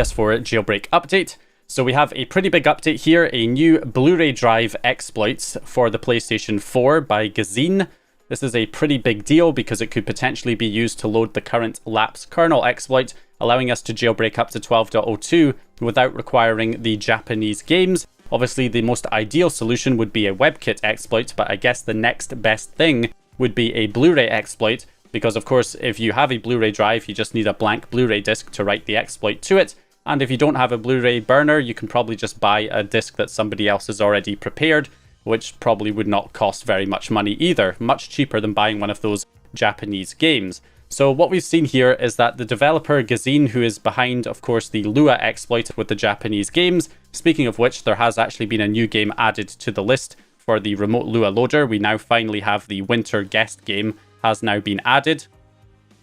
PS4 Jailbreak update. So we have a pretty big update here, a new Blu-ray drive exploit for the PlayStation 4 by Gezine. This is a pretty big deal because it could potentially be used to load the current lapse kernel exploit, allowing us to jailbreak up to 12.02 without requiring the Japanese games. Obviously, the most ideal solution would be a WebKit exploit, but I guess the next best thing would be a Blu-ray exploit, because of course, if you have a Blu-ray drive, you just need a blank Blu-ray disc to write the exploit to it. And if you don't have a Blu-ray burner, you can probably just buy a disc that somebody else has already prepared, which probably would not cost very much money either, much cheaper than buying one of those Japanese games. So what we've seen here is that the developer Gezine, who is behind, of course, the Lua exploit with the Japanese games, speaking of which, there has actually been a new game added to the list for the remote Lua loader. We now finally have the Winter Guest game has now been added.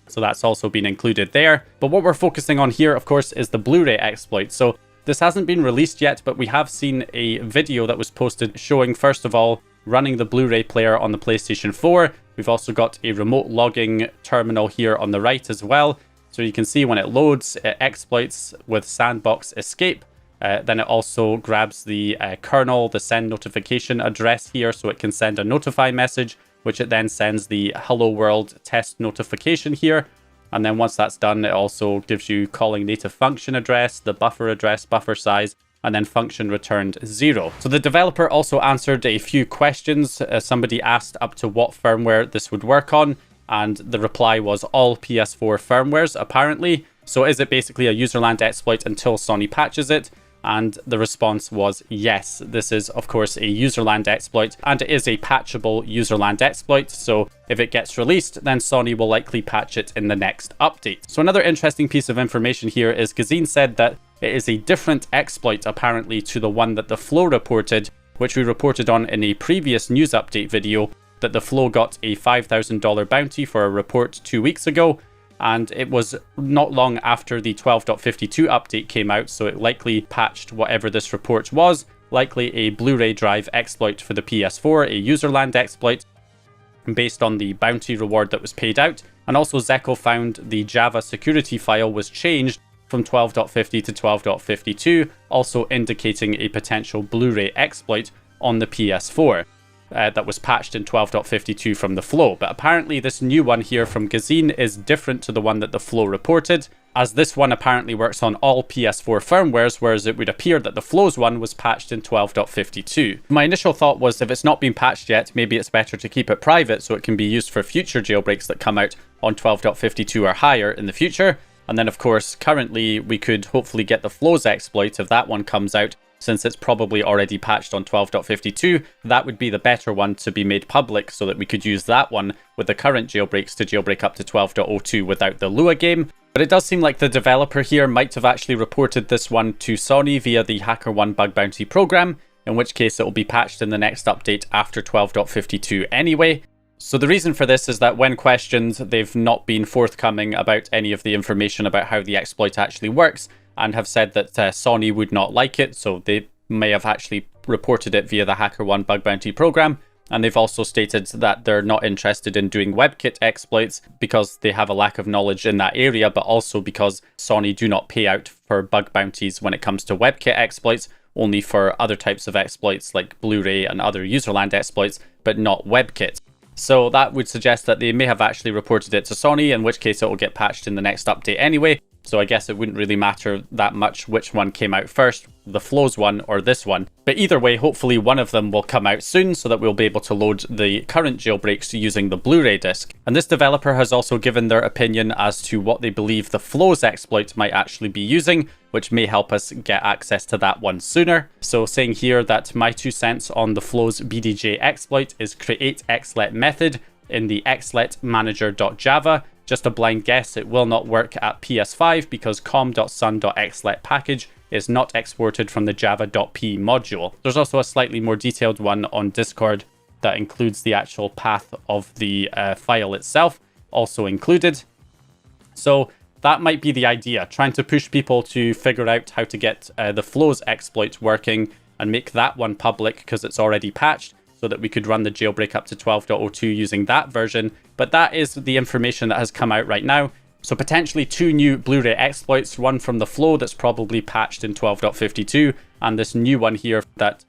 So that's also been included there. But what we're focusing on here, of course, is the Blu-ray exploit. So this hasn't been released yet, but we have seen a video that was posted showing, first of all, running the Blu-ray player on the PlayStation 4. We've also got a remote logging terminal here on the right as well. So you can see when it loads, it exploits with sandbox escape. Then it also grabs the kernel, the send notification address here, so it can send a notify message, which it then sends the hello world test notification here. And then once that's done, it also gives you calling native function address, buffer size, and then function returned 0. So the developer also answered a few questions. Somebody asked up to what firmware this would work on, and the reply was all PS4 firmwares, apparently. So is it basically a userland exploit until Sony patches it? And the response was yes. This is, of course, a userland exploit, and it is a patchable userland exploit. So if it gets released, then Sony will likely patch it in the next update. So another interesting piece of information here is Gezine said that it is a different exploit, apparently, to the one that the Flow reported, which we reported on in a previous news update video, that the Flow got a $5,000 bounty for a report 2 weeks ago. And it was not long after the 12.52 update came out, so it likely patched whatever this report was, likely a Blu-ray drive exploit for the PS4, a userland exploit, based on the bounty reward that was paid out. And also Zeko found the Java security file was changed from 12.50 to 12.52, also indicating a potential Blu-ray exploit on the PS4. That was patched in 12.52 from the Flow. But apparently this new one here from Gezine is different to the one that the Flow reported, as this one apparently works on all PS4 firmwares, whereas it would appear that the Flow's one was patched in 12.52. My initial thought was, if it's not been patched yet, maybe it's better to keep it private so it can be used for future jailbreaks that come out on 12.52 or higher in the future. And then of course, currently we could hopefully get the Flow's exploit if that one comes out. Since it's probably already patched on 12.52, that would be the better one to be made public so that we could use that one with the current jailbreaks to jailbreak up to 12.02 without the Lua game. But it does seem like the developer here might have actually reported this one to Sony via the HackerOne bug bounty program, in which case it will be patched in the next update after 12.52 anyway. So the reason for this is that when questioned, they've not been forthcoming about any of the information about how the exploit actually works, and have said that Sony would not like it, so they may have actually reported it via the HackerOne bug bounty program. And they've also stated that they're not interested in doing WebKit exploits because they have a lack of knowledge in that area, but also because Sony do not pay out for bug bounties when it comes to WebKit exploits, only for other types of exploits like Blu-ray and other userland exploits, but not WebKit. So that would suggest that they may have actually reported it to Sony, in which case it will get patched in the next update anyway. So I guess it wouldn't really matter that much which one came out first, the Flow's one or this one. But either way, hopefully one of them will come out soon so that we'll be able to load the current jailbreaks using the Blu-ray disc. And this developer has also given their opinion as to what they believe the Flow's exploit might actually be using, which may help us get access to that one sooner. So saying here that my 2 cents on the Flow's BDJ exploit is create xlet method in the xlet manager.java. Just a blind guess, it will not work at PS5 because com.sun.xlet package is not exported from the java.p module. There's also a slightly more detailed one on Discord that includes the actual path of the file itself, also included. So that might be the idea, trying to push people to figure out how to get the Flow's exploit working and make that one public because it's already patched, so that we could run the jailbreak up to 12.02 using that version. But that is the information that has come out right now. So potentially 2 new Blu-ray exploits, one from the flow that's probably patched in 12.52, and this new one here that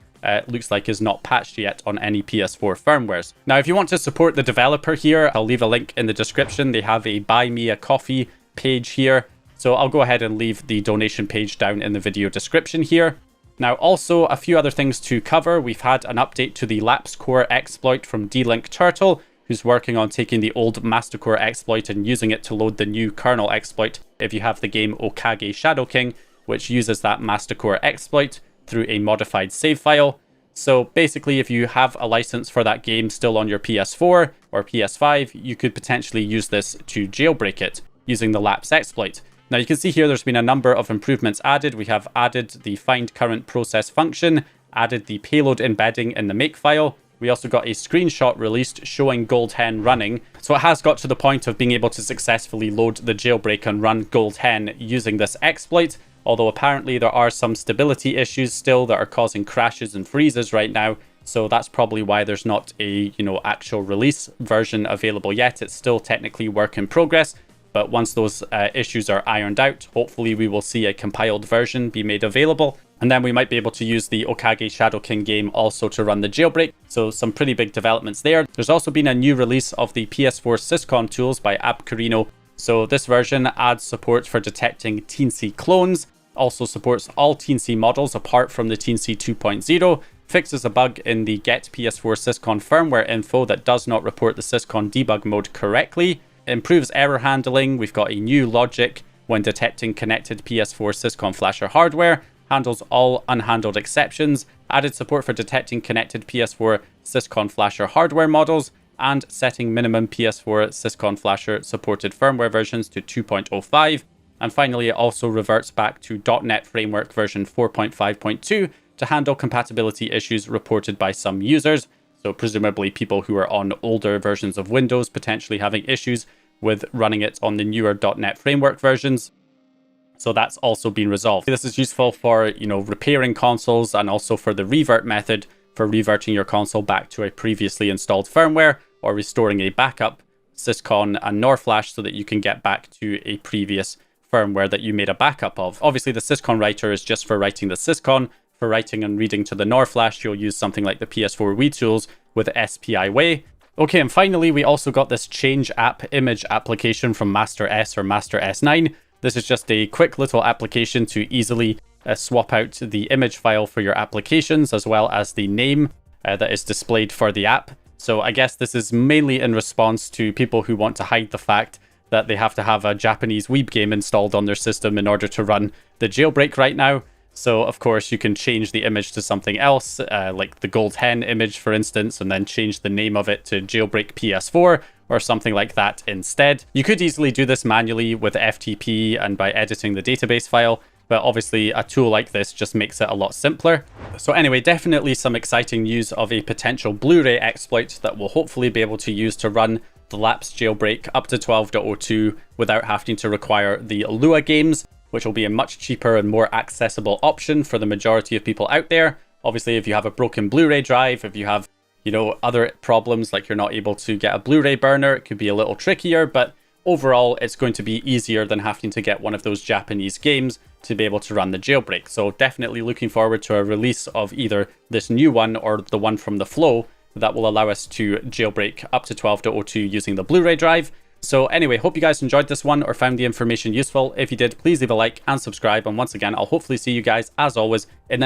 looks like is not patched yet on any PS4 firmwares. Now, if you want to support the developer here, I'll leave a link in the description. They have a Buy Me a Coffee page here. So I'll go ahead and leave the donation page down in the video description here. Now, also a few other things to cover. We've had an update to the Lapse Core exploit from D-Link Turtle, who's working on taking the old Mastercore exploit and using it to load the new kernel exploit if you have the game Okage Shadow King, which uses that Mastercore exploit through a modified save file. So basically, if you have a license for that game still on your PS4 or PS5, you could potentially use this to jailbreak it using the Lapse exploit. Now you can see here there's been a number of improvements added. We have added the find current process function, added the payload embedding in the makefile. We also got a screenshot released showing Gold Hen running. So it has got to the point of being able to successfully load the jailbreak and run Gold Hen using this exploit. Although apparently there are some stability issues still that are causing crashes and freezes right now. So that's probably why there's not a, actual release version available yet. It's still technically work in progress. But once those issues are ironed out, hopefully we will see a compiled version be made available. And then we might be able to use the Okage Shadow King game also to run the jailbreak. So some pretty big developments there. There's also been a new release of the PS4 Syscon tools by Abcarino. So this version adds support for detecting Teensy clones, also supports all Teensy models apart from the Teensy 2.0, fixes a bug in the Get PS4 Syscon firmware info that does not report the Syscon debug mode correctly, improves error handling. We've got a new logic when detecting connected PS4 Syscon flasher hardware, handles all unhandled exceptions, added support for detecting connected PS4 Syscon flasher hardware models, and setting minimum PS4 Syscon flasher supported firmware versions to 2.05. And finally, it also reverts back to .NET Framework version 4.5.2 to handle compatibility issues reported by some users. So presumably people who are on older versions of Windows potentially having issues with running it on the newer .NET Framework versions. So that's also been resolved. This is useful for, repairing consoles and also for the revert method for reverting your console back to a previously installed firmware or restoring a backup Syscon and NOR flash so that you can get back to a previous firmware that you made a backup of. Obviously, the Syscon writer is just for writing the Syscon. For writing and reading to the NOR flash, you'll use something like the PS4 Wii tools with SPI Way. Okay, and finally, we also got this change app image application from Master S or Master S9. This is just a quick little application to easily swap out the image file for your applications, as well as the name that is displayed for the app. So I guess this is mainly in response to people who want to hide the fact that they have to have a Japanese weeb game installed on their system in order to run the jailbreak right now. So, of course, you can change the image to something else, like the Gold Hen image, for instance, and then change the name of it to Jailbreak PS4 or something like that instead. You could easily do this manually with FTP and by editing the database file, but obviously a tool like this just makes it a lot simpler. So anyway, definitely some exciting news of a potential Blu-ray exploit that we'll hopefully be able to use to run the Lapse jailbreak up to 12.02 without having to require the Lua games, which will be a much cheaper and more accessible option for the majority of people out there. Obviously, if you have a broken Blu-ray drive, if you have, other problems like you're not able to get a Blu-ray burner, it could be a little trickier, but overall, it's going to be easier than having to get one of those Japanese games to be able to run the jailbreak. So definitely looking forward to a release of either this new one or the one from the flow that will allow us to jailbreak up to 12.02 using the Blu-ray drive. So anyway, hope you guys enjoyed this one or found the information useful. If you did, please leave a like and subscribe. And once again, I'll hopefully see you guys, as always, in the